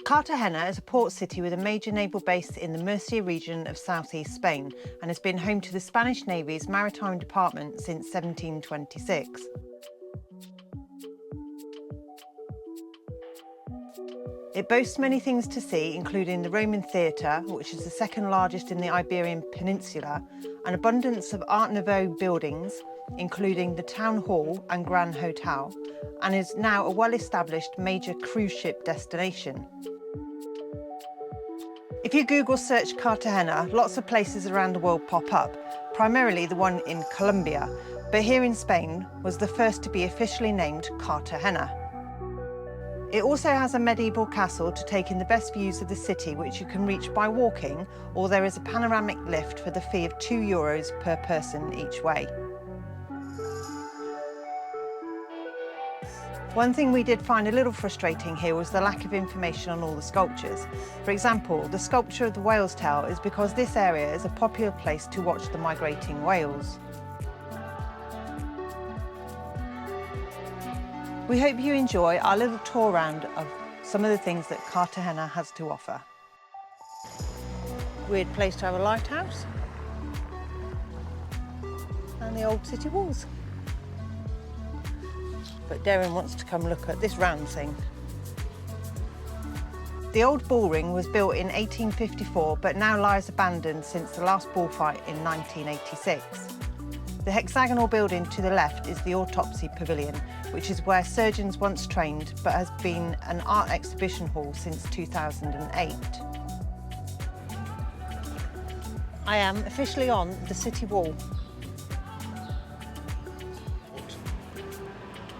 Cartagena is a port city with a major naval base in the Murcia region of southeast Spain and has been home to the Spanish Navy's maritime department since 1726. It boasts many things to see, including the Roman Theatre, which is the second largest in the Iberian Peninsula, an abundance of Art Nouveau buildings, including the Town Hall and Grand Hotel, and is now a well-established major cruise ship destination. If you Google search Cartagena, lots of places around the world pop up, primarily the one in Colombia, but here in Spain was the first to be officially named Cartagena. It also has a medieval castle to take in the best views of the city, which you can reach by walking, or there is a panoramic lift for the fee of €2 per person each way. One thing we did find a little frustrating here was the lack of information on all the sculptures. For example, the sculpture of the whale's tail is because this area is a popular place to watch the migrating whales. We hope you enjoy our little tour round of some of the things that Cartagena has to offer. Weird place to have a lighthouse. And the old city walls. But Darren wants to come look at this round thing. The old bullring was built in 1854, but now lies abandoned since the last bullfight in 1986. The hexagonal building to the left is the autopsy pavilion, which is where surgeons once trained, but has been an art exhibition hall since 2008. I am officially on the city wall.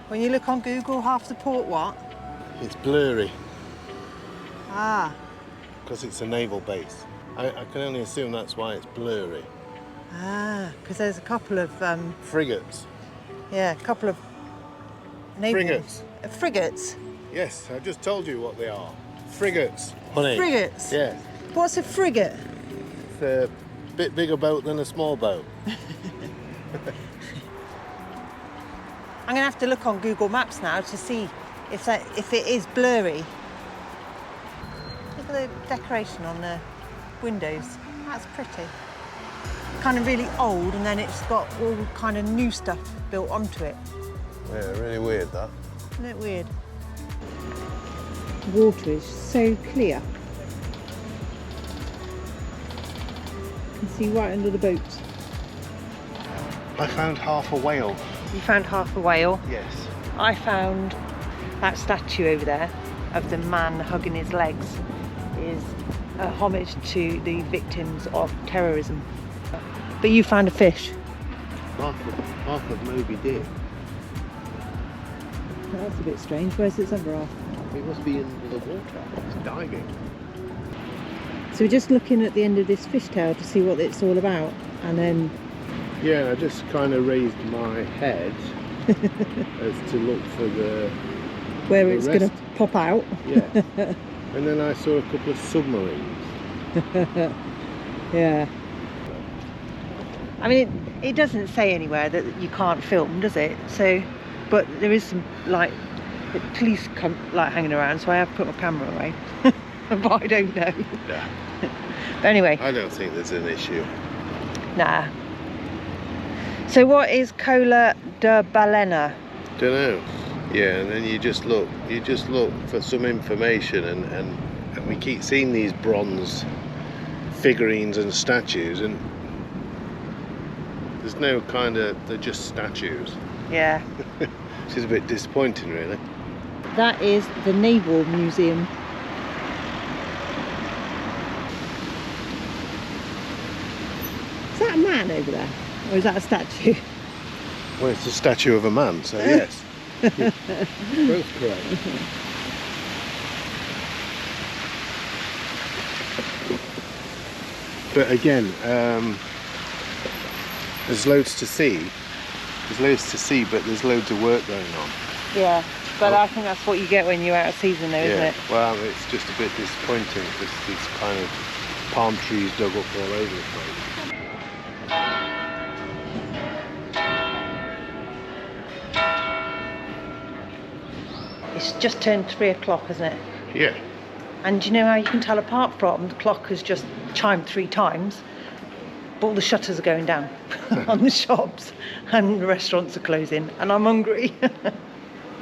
When you look on Google, half the port what? It's blurry. Ah. Because it's a naval base. I can only assume that's why it's blurry. Ah, because there's a couple of... frigates. Yeah, a couple of... naval... Frigates. Frigates? Yes, I just told you what they are. Frigates. Honey. Frigates? Yes. What's a frigate? It's a bit bigger boat than a small boat. I'm going to have to look on Google Maps now to see if it is blurry. Look at the decoration on the windows. That's pretty. Kind of really old, and then it's got all kind of new stuff built onto it. Yeah, really weird that. Isn't it weird? The water is so clear. You can see right under the boat. I found half a whale. You found half a whale? Yes. I found that statue over there of the man hugging his legs is a homage to the victims of terrorism. But you found a fish. Half of Moby Dick. Well, that's a bit strange. Where's its other half? It must be in the water. It's diving. So we're just looking at the end of this fishtail to see what it's all about, and then... Yeah, I just kind of raised my head as to look for where it's going to pop out. Yeah. And then I saw a couple of submarines. Yeah. I mean, it doesn't say anywhere that you can't film, does it? So, but there is some, like, police hanging around, so I have put my camera away. But I don't know. Yeah. But anyway. I don't think there's an issue. Nah. So what is Cola de Balena? Don't know. Yeah, and then you just look for some information, and we keep seeing these bronze figurines and statues, and there's no kind of, they're just statues. Yeah. Which is a bit disappointing, really. That is the Naval Museum. Is that a man over there? Or is that a statue? Well, it's a statue of a man, so yes. Both correct. But again, there's loads to see. There's loads to see, but there's loads of work going on. Yeah, but I think that's what you get when you're out of season though, isn't it? Well, it's just a bit disappointing because there's kind of palm trees dug up all over the place. It's just turned 3 o'clock, isn't it? Yeah. And do you know how you can tell apart from the clock has just chimed 3 times, but all the shutters are going down on the shops and the restaurants are closing, and I'm hungry.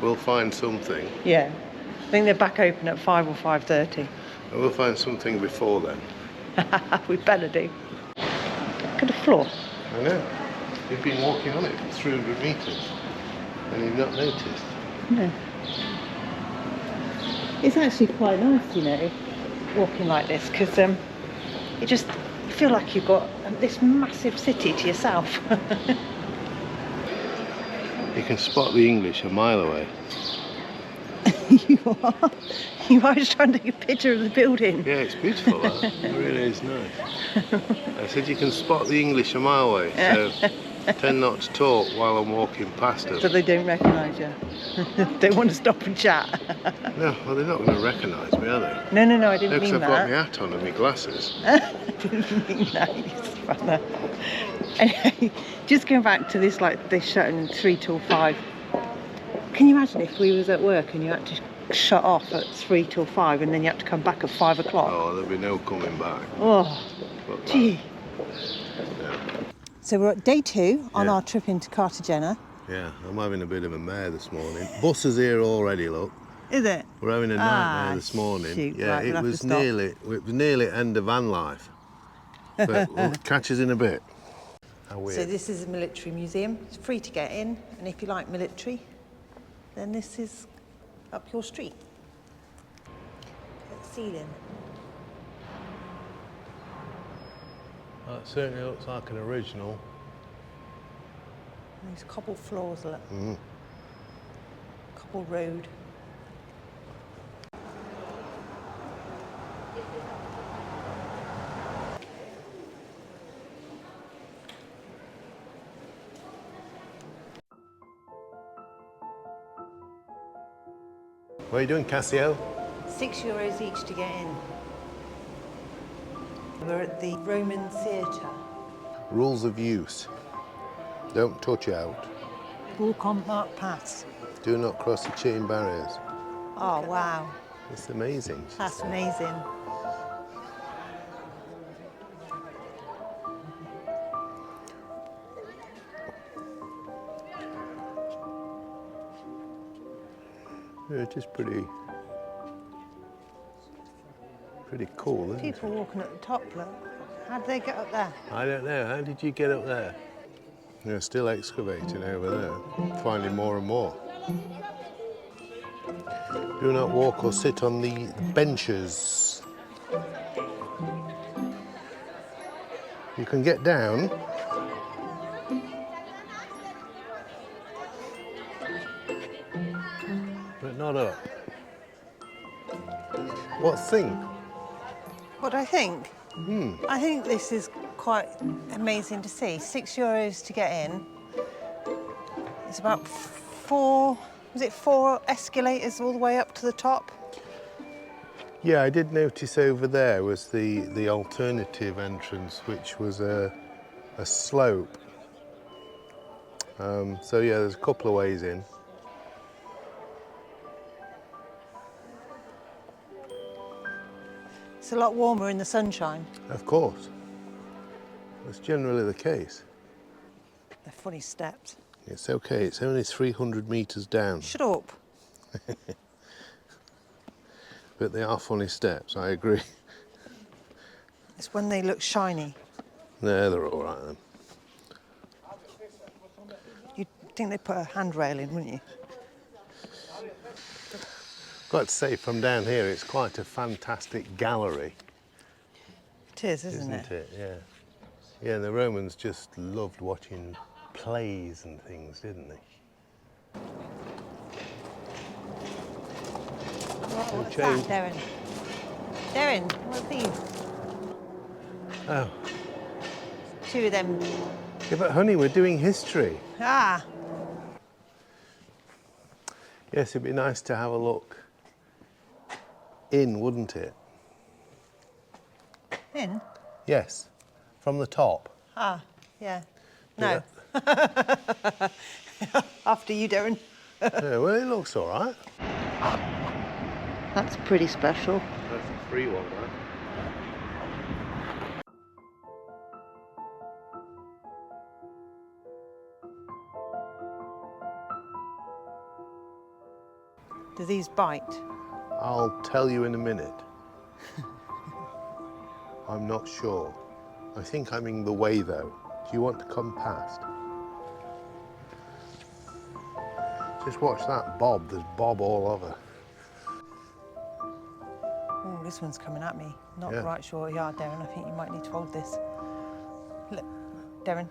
We'll find something. Yeah, I think they're back open at 5 or 5:30. And we'll find something before then. We better do. Look at the floor. I know. You've been walking on it for 300 metres and you've not noticed. No. It's actually quite nice, you know, walking like this, because you feel like you've got this massive city to yourself. You can spot the English a mile away. You are? You are just trying to take a picture of the building. Yeah, it's beautiful, that. It really is nice. I said you can spot the English a mile away, so tend not to talk while I'm walking past them. So they don't recognise you? Don't want to stop and chat? No, well, they're not going to recognise me, are they? No, no, no, I didn't mean I've that. got my hat on and my glasses. I didn't mean that, you spanner. Anyway, just going back to this, like, this shutting 3 till 5. Can you imagine if we was at work and you had to shut off at 3 till 5 and then you had to come back at 5 o'clock? Oh, there'll be no coming back. Oh, gee. Yeah. So we're at day 2 on our trip into Cartagena. Yeah, I'm having a bit of a mare this morning. Bus is here already, look. Is it? We're having a nightmare this morning. Shoot, yeah, right, it was nearly end of van life. But we'll catch us in a bit. How weird. So this is a military museum. It's free to get in, and if you like military, then this is up your street. At the ceiling. That certainly looks like an original. And these cobble floors, look. Cobble road. What are you doing, Cassio? €6 each to get in. We're at the Roman Theatre. Rules of use. Don't touch out. Walk on marked paths. Do not cross the chain barriers. Oh, wow. It's amazing. That's amazing. Yeah, it is pretty cool, isn't it? People walking at the top, look. How did they get up there? I don't know. How did you get up there? They're still excavating over there, finding more and more. Do not walk or sit on the benches. You can get down. But not up. What thing? What do I think? I think this is quite amazing to see. €6 to get in. It's about 4 escalators all the way up to the top? Yeah, I did notice over there was the alternative entrance, which was a slope. So yeah, there's a couple of ways in. It's a lot warmer in the sunshine. Of course. That's generally the case. They're funny steps. It's okay, it's only 300 metres down. Shut up. But they are funny steps, I agree. It's when they look shiny. No, they're all right then. You'd think they'd put a handrail in, wouldn't you? Got to say, from down here, it's quite a fantastic gallery. It is, isn't it? Yeah. Yeah, the Romans just loved watching plays and things, didn't they? What's that, Darren? Darren, what's these? Oh. 2 of them. Yeah, but honey, we're doing history. Ah, Yes, it'd be nice to have a look in, wouldn't it? in? Yes, from the top. Ah, yeah. No. After you, Darren. Yeah, well, it looks all right. That's pretty special. That's free one, huh? Do these bite? I'll tell you in a minute. I'm not sure. I think I'm in the way though. Do you want to come past? Just watch that bob. There's bob all over. Oh, this one's coming at me. Not Yeah. quite sure you are, Darren. I think you might need to hold this. Look, Darren.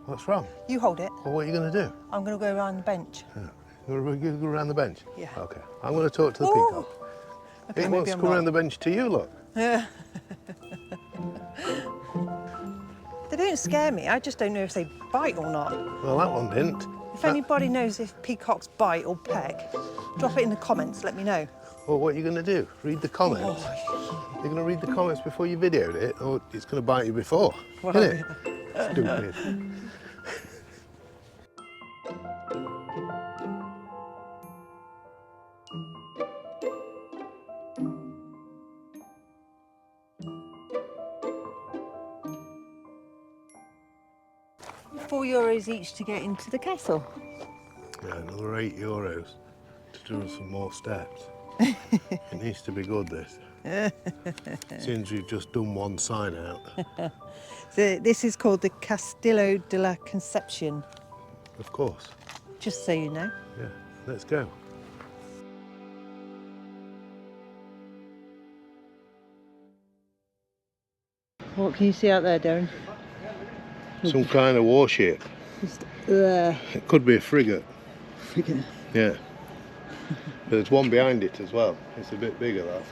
What's wrong? You hold it. Well, what are you going to do? I'm going to go around the bench. Yeah. You're going to go around the bench? Yeah. Okay. I'm going to talk to the Ooh. peacock. Okay, It wants to come around the bench to you, look. Yeah. They don't scare me. I just don't know if they bite or not. Well, that one didn't. If anybody knows if peacocks bite or peck, drop it in the comments, let me know. Well, what are you going to do? Read the comments? Oh. You're going to read the comments before you videoed it, or it's going to bite you before, Well, isn't it? Stupid. €4 each to get into the castle. Yeah, another €8 to do some more steps. It needs to be good, this. Since we've just done one sign out. So this is called the Castillo de la Concepción, Of course. just so you know. Yeah, let's go. What can you see out there, Darren? Some kind of warship. Just there. It could be a frigate. Frigate. Yeah. But there's one behind it as well. It's a bit bigger, that.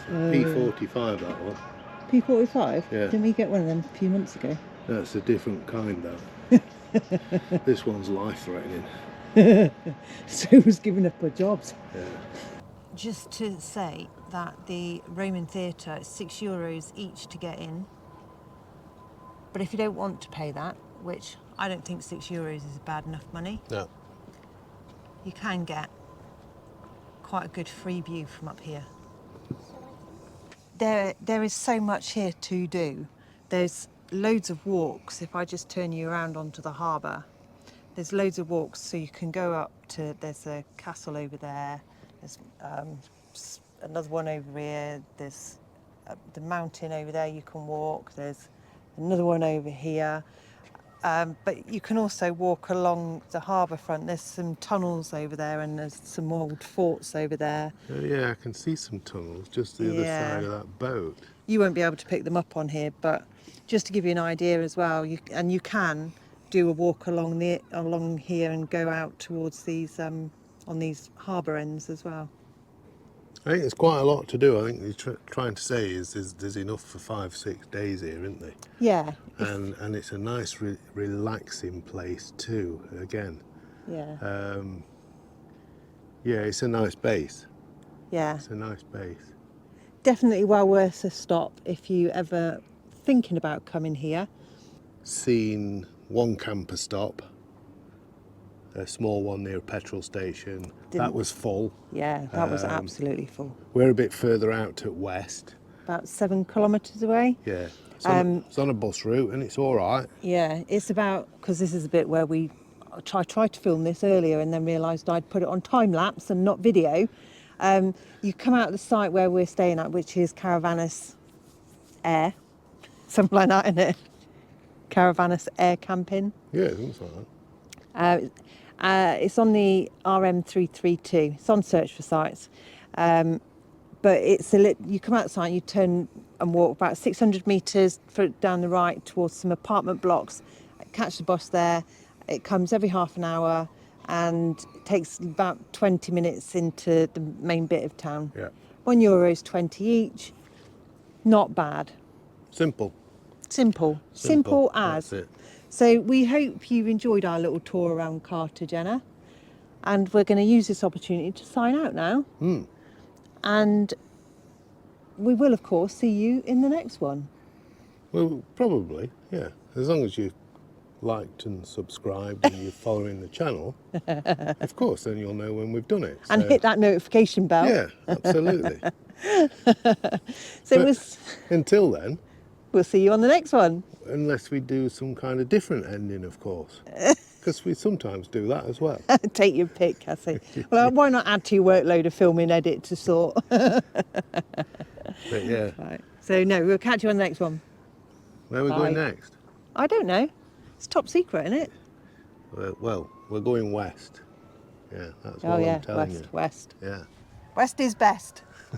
P45, that one. P45? Yeah. Didn't we get one of them a few months ago? That's a different kind, though. This one's life-threatening. So was giving up her jobs. Yeah. Just to say that the Roman Theatre is €6 each to get in. But if you don't want to pay that, which I don't think €6 is bad enough money, No. you can get quite a good free view from up here. There is so much here to do. There's loads of walks. If I just turn you around onto the harbour, there's loads of walks, so you can go up to, there's a castle over there, there's another one over here, there's the mountain over there you can walk, there's another one over here. But you can also walk along the harbour front. There's some tunnels over there and there's some old forts over there. Oh, yeah, I can see some tunnels just the other side of that boat. You won't be able to pick them up on here, but just to give you an idea as well, you can do a walk along here and go out towards these on these harbour ends as well. I think there's quite a lot to do. I think you're trying to say is there's enough for 5-6 days here, isn't there? Yeah. And it's a nice relaxing place too, again. Yeah. Yeah, it's a nice base. Yeah. It's a nice base. Definitely well worth a stop if you ever thinking about coming here. Seen one camper stop, a small one near a petrol station. That was full. Yeah, that was absolutely full. We're a bit further out at west. About 7 kilometres away. Yeah, it's on a bus route and it's all right. Yeah, it's about, because this is a bit where I tried to film this earlier and then realised I'd put it on time lapse and not video. You come out of the site where we're staying at, which is Caravanas Air, something like that, isn't it? Caravanas Air Camping. Yeah, it looks like that. It's on the RM332. It's on search for sites. But you come outside, you turn and walk about 600 metres down the right towards some apartment blocks, catch the bus there. It comes every half an hour and it takes about 20 minutes into the main bit of town. Yeah. €1 20 each. Not bad. Simple. Simple as. That's it. So we hope you've enjoyed our little tour around Cartagena, and we're going to use this opportunity to sign out now. And we will, of course, see you in the next one. Well, probably, yeah. As long as you've liked and subscribed and you're following the channel, of course, then you'll know when we've done it. And hit that notification bell. Yeah, absolutely. So But until then, we'll see you on the next one. unless we do some kind of different ending, of course. Because we sometimes do that as well. Take your pick, Cassie. Well, why not add to your workload of film and edit to sort? But yeah, Right. So no, we'll catch you on the next one. where are we going next? I don't know. It's top secret, isn't it? Well, we're going west. Yeah, that's what I'm telling you. West. Yeah. West is best.